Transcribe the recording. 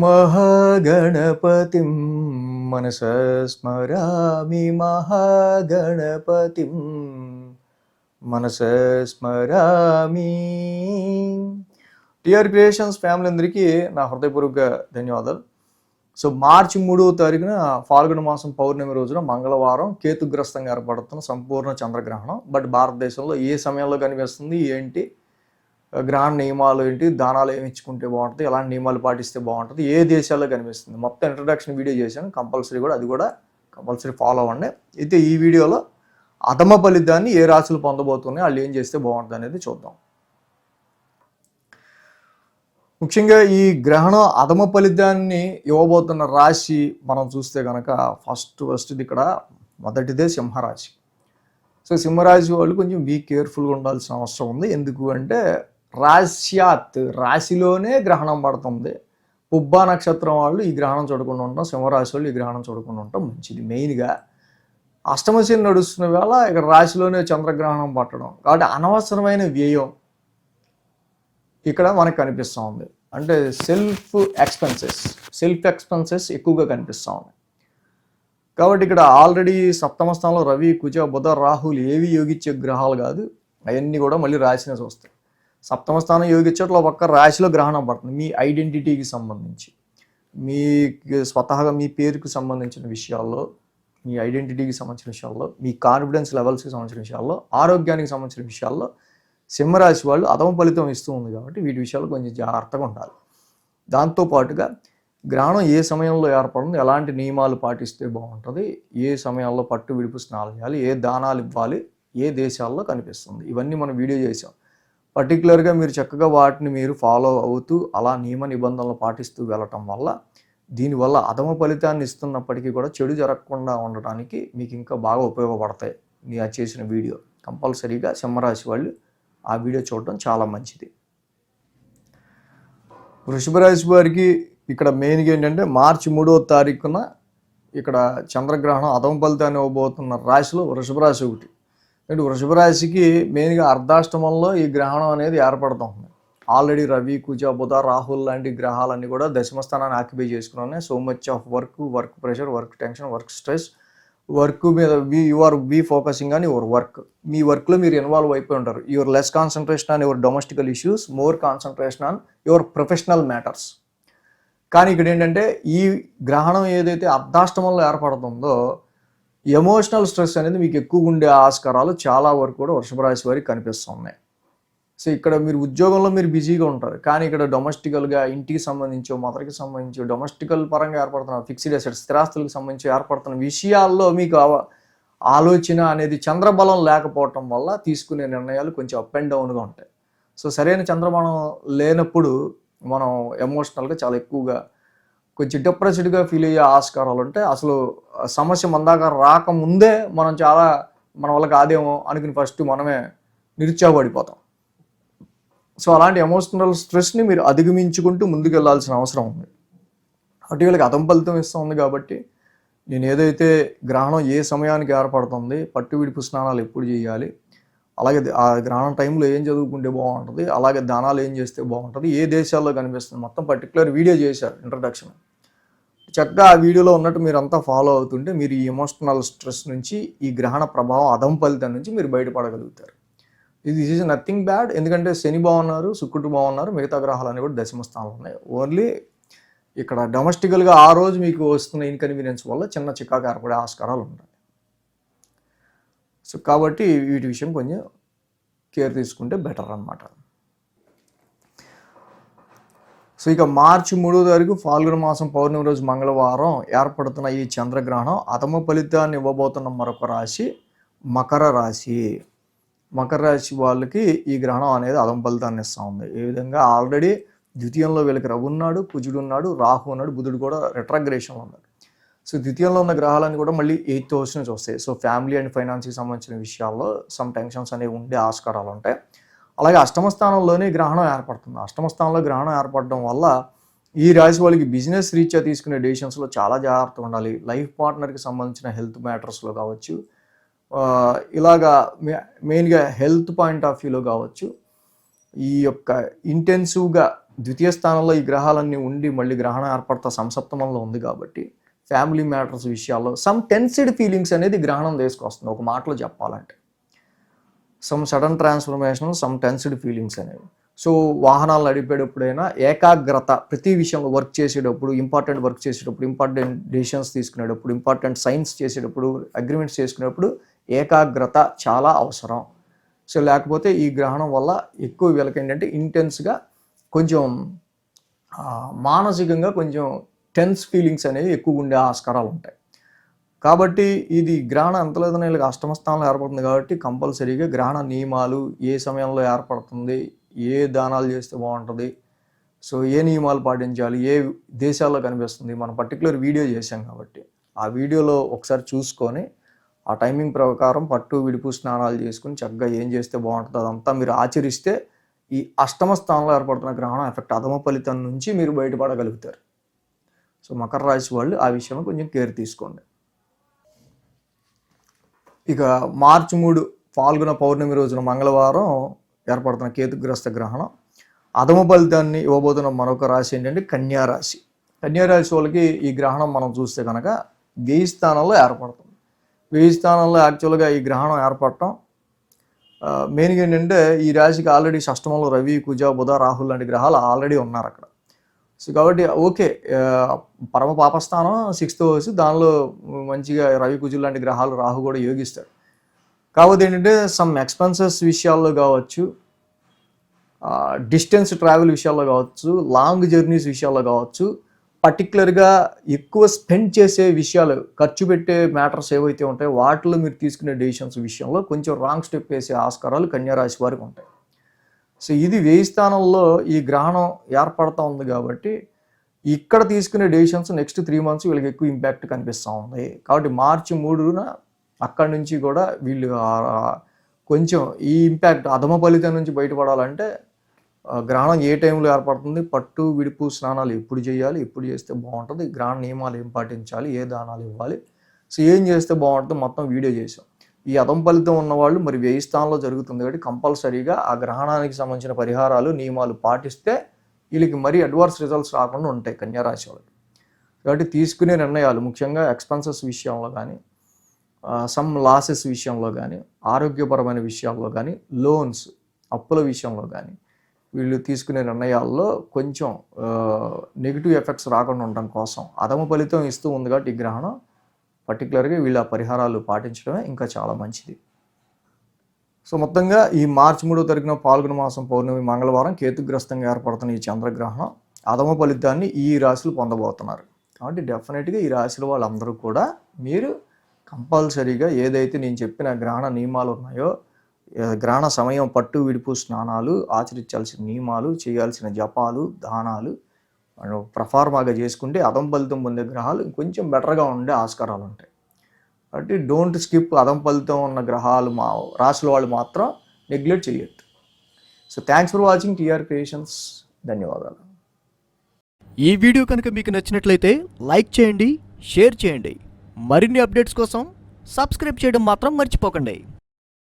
మహాగణపతిం మనసా స్మరామి మహాగణపతిం మనసా స్మరామి. TR creations family అందరికీ నా హృదయపూర్వక ధన్యవాదాలు. సో మార్చి 3వ తారీఖున ఫాల్గుణ మాసం పౌర్ణమి రోజున మంగళవారం కేతుగ్రస్తంగా ఏర్పడుతున్న సంపూర్ణ చంద్రగ్రహణం. బట్ భారతదేశంలో ఏ సమయంలో కనిపిస్తుంది ఏంటి, గ్రహణ నియమాలు ఏంటి, దానాలు ఏమి ఇచ్చుకుంటే బాగుంటుంది, ఎలాంటి నియమాలు పాటిస్తే బాగుంటుంది, ఏ దేశాల్లో కనిపిస్తుంది, మొత్తం ఇంట్రడక్షన్ వీడియో చేశాను. కంపల్సరీ అది కూడా కంపల్సరీ ఫాలో అవ్వండి. అయితే ఈ వీడియోలో అధమ ఫలితాన్ని ఏ రాశులు పొందబోతున్నాయి, వాళ్ళు ఏం చేస్తే బాగుంటుంది అనేది చూద్దాం. ముఖ్యంగా ఈ గ్రహణం అధమ ఫలితాన్ని ఇవ్వబోతున్న రాశి మనం చూస్తే కనుక ఫస్ట్ ఇక్కడ మొదటిదే సింహరాశి. సో సింహరాశి వాళ్ళు కొంచెం కేర్ఫుల్గా ఉండాల్సిన అవసరం ఉంది. ఎందుకు అంటే రాశిలోనే గ్రహణం పడుతుంది. పుబ్బా నక్షత్రం వాళ్ళు ఈ గ్రహణం చూడకుండా ఉంటాం, సింహరాశి వాళ్ళు ఈ గ్రహణం చూడకుండా ఉంటాం మంచిది. మెయిన్గా అష్టమశని నడుస్తున్న వేళ ఇక్కడ రాశిలోనే చంద్రగ్రహణం పట్టడం కాబట్టి అనవసరమైన వ్యయం ఇక్కడ మనకు కనిపిస్తూ ఉంది. అంటే సెల్ఫ్ ఎక్స్పెన్సెస్ ఎక్కువగా కనిపిస్తూ ఉంది. కాబట్టి ఇక్కడ ఆల్రెడీ సప్తమ స్థానంలో రవి, కుజ, బుధ, రాహులు ఏవి యోగించే గ్రహాలు కాదు, అవన్నీ కూడా మళ్ళీ రాశినే చూస్తాయి. సప్తమ స్థానం యోగించేట్లో ఒక్క రాశిలో గ్రహణం పడుతుంది. మీ ఐడెంటిటీకి సంబంధించి, మీ స్వతహాగా మీ పేరుకు సంబంధించిన విషయాల్లో, మీ ఐడెంటిటీకి సంబంధించిన విషయాల్లో, మీ కాన్ఫిడెన్స్ లెవెల్స్కి సంబంధించిన విషయాల్లో, ఆరోగ్యానికి సంబంధించిన విషయాల్లో సింహరాశి వాళ్ళు అధమ ఫలితం ఇస్తూ ఉంది. కాబట్టి వీటి విషయాలు కొంచెం జాగ్రత్తగా ఉండాలి. దాంతోపాటుగా గ్రహణం ఏ సమయంలో ఏర్పడుతుంది, ఎలాంటి నియమాలు పాటిస్తే బాగుంటుంది, ఏ సమయాల్లో పట్టు విడుపు స్నానాలు చేయాలి, ఏ దానాలు ఇవ్వాలి, ఏ దేశాల్లో కనిపిస్తుంది, ఇవన్నీ మనం వీడియో చేసాం. పర్టికులర్గా మీరు చక్కగా వాటిని మీరు ఫాలో అవుతూ అలా నియమ నిబంధనలు పాటిస్తూ వెళ్ళటం వల్ల దీనివల్ల అధమ ఫలితాన్ని ఇస్తున్నప్పటికీ కూడా చెడు జరగకుండా ఉండటానికి మీకు ఇంకా బాగా ఉపయోగపడతాయి. మీరు చేసిన వీడియో కంపల్సరీగా సింహరాశి వాళ్ళు ఆ వీడియో చూడటం చాలా మంచిది. వృషభ రాశి వారికి ఇక్కడ మెయిన్గా ఏంటంటే మార్చి 3వ తారీఖున ఇక్కడ చంద్రగ్రహణం అధమ ఫలితాన్ని ఇవ్వబోతున్న రాశిలో వృషభ రాశి ఒకటి. అంటే వృషభ రాశికి మెయిన్గా అర్ధాష్టమంలో ఈ గ్రహణం అనేది ఏర్పడుతుంది. ఆల్రెడీ రవి, కుజ, బుధ, రాహుల్ లాంటి గ్రహాలన్నీ కూడా దశమ స్థానాన్ని ఆక్యుపై చేసుకున్నాయి. So much of work pressure, work tension, work stress, work మీద you are focusing on your work. మీ వర్క్లో మీరు ఇన్వాల్వ్ అయిపోయి ఉంటారు. Your less concentration on your domestical issues, more concentration on your professional matters. కానీ ఇక్కడ ఏంటంటే ఈ గ్రహణం ఏదైతే అర్ధాష్టమంలో ఏర్పడుతుందో ఎమోషనల్ స్ట్రెస్ అనేది మీకు ఎక్కువ ఉండే ఆస్కారాలు చాలా వరకు కూడా వృషభ రాశి వారికి కనిపిస్తున్నాయి. సో ఇక్కడ మీరు ఉద్యోగంలో మీరు బిజీగా ఉంటారు, కానీ ఇక్కడ డొమెస్టికల్గా ఇంటికి సంబంధించి, మదర్కి సంబంధించి డొమెస్టికల్ పరంగా ఏర్పడుతున్న ఫిక్స్డ్ అసెట్స్, స్థిరాస్తులకు సంబంధించి ఏర్పడుతున్న విషయాల్లో మీకు ఆలోచన అనేది చంద్రబలం లేకపోవటం వల్ల తీసుకునే నిర్ణయాలు కొంచెం అప్ అండ్ డౌన్గా ఉంటాయి. సో సరైన చంద్రబలం లేనప్పుడు మనం ఎమోషనల్గా చాలా ఎక్కువగా కొంచెం డిప్రెస్డ్గా ఫీల్ అయ్యే ఆస్కారాలు ఉంటాయి. అసలు సమస్య మన దాకా రాకముందే మనం చాలా మన వల్ల కాదేమో అనుకుని ఫస్ట్ మనమే నిరుత్సాహపడిపోతాం. సో అలాంటి ఎమోషనల్ స్ట్రెస్ని మీరు అధిగమించుకుంటూ ముందుకు వెళ్ళాల్సిన అవసరం ఉంది. అటు వీళ్ళకి అధమ ఫలితం ఇస్తూ ఉంది. కాబట్టి నేను ఏదైతే గ్రహణం ఏ సమయానికి ఏర్పడుతుంది, పట్టు విడుపు స్నానాలు ఎప్పుడు చేయాలి, అలాగే ఆ గ్రహణం టైంలో ఏం చదువుకుంటే బాగుంటుంది, అలాగే దానాలు ఏం చేస్తే బాగుంటుంది, ఏ దేశాల్లో కనిపిస్తుంది, మొత్తం పర్టికులర్ వీడియో చేశారు ఇంట్రడక్షన్. చక్కగా ఆ వీడియోలో ఉన్నట్టు మీరు అంతా ఫాలో అవుతుంటే మీరు ఈ ఎమోషనల్ స్ట్రెస్ నుంచి, ఈ గ్రహణ ప్రభావం అధమ ఫలితం నుంచి మీరు బయటపడగలుగుతారు. This is nothing bad. ఎందుకంటే శని బాగున్నారు, శుక్రుడు బాగున్నారు, మిగతా గ్రహాలన్నీ కూడా దశమ స్థానంలో ఉన్నాయి. ఓన్లీ ఇక్కడ డొమెస్టికల్గా ఆ రోజు మీకు వస్తున్న ఇన్కన్వీనియన్స్ వల్ల చిన్న చికాకు ఏర్పడే ఆస్కారాలు ఉంటాయి. సో కాబట్టి వీటి విషయం కొంచెం కేర్ తీసుకుంటే బెటర్ అన్నమాట. సో ఇక మార్చి 3వ తారీఖు ఫాల్గుణ మాసం పౌర్ణమి రోజు మంగళవారం ఏర్పడుతున్న ఈ చంద్రగ్రహణం అధమ ఫలితాన్ని ఇవ్వబోతున్న మరొక రాశి మకర రాశి. మకర రాశి వాళ్ళకి ఈ గ్రహణం అనేది అధమ ఫలితాన్ని ఇస్తూ ఉంది. ఏ విధంగా ఆల్రెడీ ద్వితీయంలో వీళ్ళకి రవి ఉన్నాడు, కుజుడు ఉన్నాడు, రాహు ఉన్నాడు, బుధుడు కూడా రెట్రాగ్రేషన్లో ఉన్నాడు. సో ద్వితీయంలో ఉన్న గ్రహాలన్నీ కూడా మళ్ళీ 8th హౌస్ నుంచి వస్తాయి. సో ఫ్యామిలీ అండ్ ఫైనాన్స్కి సంబంధించిన విషయాల్లో సమ్ టెన్షన్స్ అనేవి ఉండే ఆస్కారాలు ఉంటాయి. అలాగే అష్టమ స్థానంలోనే గ్రహణం ఏర్పడుతుంది. అష్టమ స్థానంలో గ్రహణం ఏర్పడడం వల్ల ఈ రాశి వాళ్ళకి బిజినెస్ రీత్యా తీసుకునే డెసిషన్స్లో చాలా జాగ్రత్తగా ఉండాలి. లైఫ్ పార్ట్నర్కి సంబంధించిన హెల్త్ మ్యాటర్స్లో కావచ్చు, ఇలాగా మెయిన్గా హెల్త్ పాయింట్ ఆఫ్ వ్యూలో కావచ్చు, ఈ యొక్క ఇంటెన్సివ్గా ద్వితీయ స్థానంలో ఈ గ్రహాలన్నీ ఉండి మళ్ళీ గ్రహణం ఏర్పడతా సంసప్తమంలో ఉంది కాబట్టి ఫ్యామిలీ మ్యాటర్స్ విషయాల్లో సమ్ టెన్స్డ్ ఫీలింగ్స్ అనేది గ్రహణం తీసుకొస్తుంది. ఒక మాటలో చెప్పాలంటే some sudden transformation, some tensed feelings అనేవి. సో వాహనాలు నడిపేటప్పుడైనా ఏకాగ్రత, ప్రతి విషయంలో వర్క్ చేసేటప్పుడు, ఇంపార్టెంట్ వర్క్ చేసేటప్పుడు, ఇంపార్టెంట్ డెసిషన్స్ తీసుకునేటప్పుడు, ఇంపార్టెంట్ సైన్స్ చేసేటప్పుడు, అగ్రిమెంట్స్ చేసుకునేటప్పుడు ఏకాగ్రత చాలా అవసరం. సో లేకపోతే ఈ గ్రహణం వల్ల ఎక్కువ వీళ్ళకి ఏంటంటే ఇంటెన్స్గా కొంచెం మానసికంగా కొంచెం టెన్స్ ఫీలింగ్స్ అనేవి ఎక్కువ ఉండే ఆస్కారాలు ఉంటాయి. కాబట్టి ఇది గ్రహణం ఎంత లేదని వీళ్ళకి అష్టమ స్థానంలో ఏర్పడుతుంది కాబట్టి కంపల్సరీగా గ్రహణ నియమాలు, ఏ సమయంలో ఏర్పడుతుంది, ఏ దానాలు చేస్తే బాగుంటుంది, సో ఏ నియమాలు పాటించాలి, ఏ దేశాల్లో కనిపిస్తుంది, మనం పర్టికులర్ వీడియో చేశాం కాబట్టి ఆ వీడియోలో ఒకసారి చూసుకొని ఆ టైమింగ్ ప్రకారం పట్టు విడుపు స్నానాలు చేసుకుని చక్కగా ఏం చేస్తే బాగుంటుందో అదంతా మీరు ఆచరిస్తే ఈ అష్టమ స్థానంలో ఏర్పడుతున్న గ్రహణం ఎఫెక్ట్ అధమ ఫలితం నుంచి మీరు బయటపడగలుగుతారు. సో మకర రాశి వాళ్ళు ఆ విషయంలో కొంచెం కేర్ తీసుకోండి. ఇక మార్చి 3 ఫాల్గుణ పౌర్ణమి రోజున మంగళవారం ఏర్పడుతున్న కేతుగ్రస్త గ్రహణం అధమ ఫలితాన్ని ఇవ్వబోతున్న మరొక రాశి ఏంటంటే కన్యారాశి. కన్యారాశి వాళ్ళకి ఈ గ్రహణం మనం చూస్తే కనుక 1000 స్థానంలో ఏర్పడుతుంది. 1000 స్థానంలో యాక్చువల్గా ఈ గ్రహణం ఏర్పడటం మెయిన్గా ఏంటంటే ఈ రాశికి ఆల్రెడీ షష్టమంలో రవి, కుజ, బుధ, రాహుల్ లాంటి గ్రహాలు ఆల్రెడీ ఉన్నారు అక్కడ. సో కాబట్టి ఓకే, పరమ పాపస్థానం 6th హౌస్, దానిలో మంచిగా రవి, కుజులు లాంటి గ్రహాలు, రాహు కూడా యోగిస్తాడు. కాకపోతే ఏంటంటే సమ్ ఎక్స్పెన్సెస్ విషయాల్లో కావచ్చు, డిస్టెన్స్ ట్రావెల్ విషయాల్లో కావచ్చు, లాంగ్ జర్నీస్ విషయాల్లో కావచ్చు, పర్టికులర్గా ఎక్కువ స్పెండ్ చేసే విషయాలు, ఖర్చు పెట్టే మ్యాటర్స్ ఏవైతే ఉంటాయో వాటిలో మీరు తీసుకునే డెసిషన్స్ విషయంలో కొంచెం రాంగ్ స్టెప్ వేసే ఆస్కారాలు కన్యారాశి వారికి ఉంటాయి. సో ఇది 1000 స్థానంలో ఈ గ్రహణం ఏర్పడతా ఉంది కాబట్టి ఇక్కడ తీసుకునే డెసిషన్స్ నెక్స్ట్ 3 months వీళ్ళకి ఎక్కువ ఇంపాక్ట్ కనిపిస్తూ ఉంది. కాబట్టి మార్చి 3న అక్కడి నుంచి కూడా వీళ్ళు కొంచెం ఈ ఇంపాక్ట్ అధమ ఫలితం నుంచి బయటపడాలంటే గ్రహణం ఏ టైంలో ఏర్పడుతుంది, పట్టు విడుపు స్నానాలు ఎప్పుడు చేయాలి, ఎప్పుడు చేస్తే బాగుంటుంది, గ్రహణ నియమాలు ఏం పాటించాలి, ఏ దానాలు ఇవ్వాలి, సో ఏం చేస్తే బాగుంటుంది మొత్తం వీడియో చేసాం. ఈ అధమ ఫలితం ఉన్నవాళ్ళు మరి 1000 స్థానంలో జరుగుతుంది కాబట్టి కంపల్సరీగా ఆ గ్రహణానికి సంబంధించిన పరిహారాలు, నియమాలు పాటిస్తే వీళ్ళకి మరీ అడ్వర్స్ రిజల్ట్స్ రాకుండా ఉంటాయి కన్యారాశి వాళ్ళకి. కాబట్టి తీసుకునే నిర్ణయాలు ముఖ్యంగా ఎక్స్పెన్సెస్ విషయంలో కానీ, సమ్ లాసెస్ విషయంలో కానీ, ఆరోగ్యపరమైన విషయాల్లో కానీ, లోన్స్ అప్పుల విషయంలో కానీ వీళ్ళు తీసుకునే నిర్ణయాల్లో కొంచెం నెగిటివ్ ఎఫెక్ట్స్ రాకుండా ఉండడం కోసం అధమ ఫలితం ఇస్తూ ఉంది కాబట్టి ఈ గ్రహణం పర్టికులర్గా వీళ్ళ పరిహారాలు పాటించడమే ఇంకా చాలా మంచిది. సో మొత్తంగా ఈ మార్చి 3వ తారీఖున పాల్గొన మాసం పౌర్ణమి మంగళవారం కేతుగ్రస్తంగా ఏర్పడుతున్న ఈ చంద్రగ్రహణం అధమ ఫలితాన్ని ఈ రాశులు పొందబోతున్నారు. కాబట్టి డెఫినెట్గా ఈ రాశుల వాళ్ళందరూ కూడా మీరు కంపల్సరీగా ఏదైతే నేను చెప్పిన గ్రహణ నియమాలు ఉన్నాయో, గ్రహణ సమయం పట్టు విడుపు స్నానాలు, ఆచరించాల్సిన నియమాలు, చేయాల్సిన జపాలు, దానాలు ప్రఫార్మాగా చేసుకుంటే అధమ ఫలితం పొందే గ్రహాలు కొంచెం బెటర్గా ఉండే ఆస్కారాలు ఉంటాయి. కాబట్టి డోంట్ స్కిప్ అధమ ఫలితం ఉన్న గ్రహాలు రాశుల వాళ్ళు మాత్రం నెగ్లెక్ట్ చేయొద్దు. So thanks for watching TR creations. ధన్యవాదాలు. ఈ వీడియో కనుక మీకు నచ్చినట్లయితే లైక్ చేయండి, షేర్ చేయండి. మరిన్ని అప్డేట్స్ కోసం సబ్స్క్రైబ్ చేయడం మాత్రం మర్చిపోకండి.